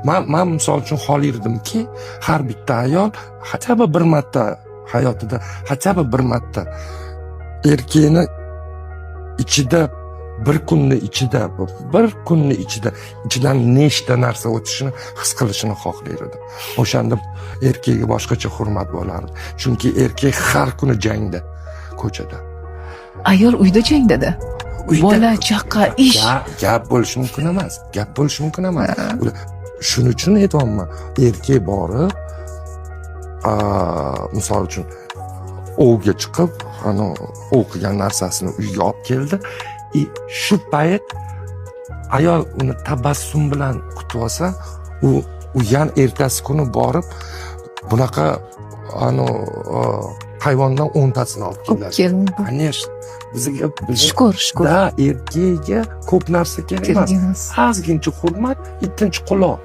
Men misol uchun xohlaydimki, har bitta ayol hatto bir marta hayotida, hatto bir marta erkakni ichida bir kunni ichida ichidan nechta narsa o'tishini his qilishini xohlaydi. O'shanda erkakga boshqacha hurmat bo'lardi. Chunki erkak har kuni jangda, ko'chada. Ayol uyda jangda-da. Bola, chaqa, ish. Gap bo'lishi mumkin emas. Shuning uchun aytayapman, erkak borib, misol uchun ovga chiqib, o'qigan narsasini uyga olib keldi. Shu payt ayol uni tabassum bilan kutib olsa, u yana ertasi kuni borib bunaqa hayvondan 10 tasini olib keladi. Конечно. Bizga Shukr. Da, erkakga ko'p narsa kerak emas. Ozgincha hurmat, 7-quloq.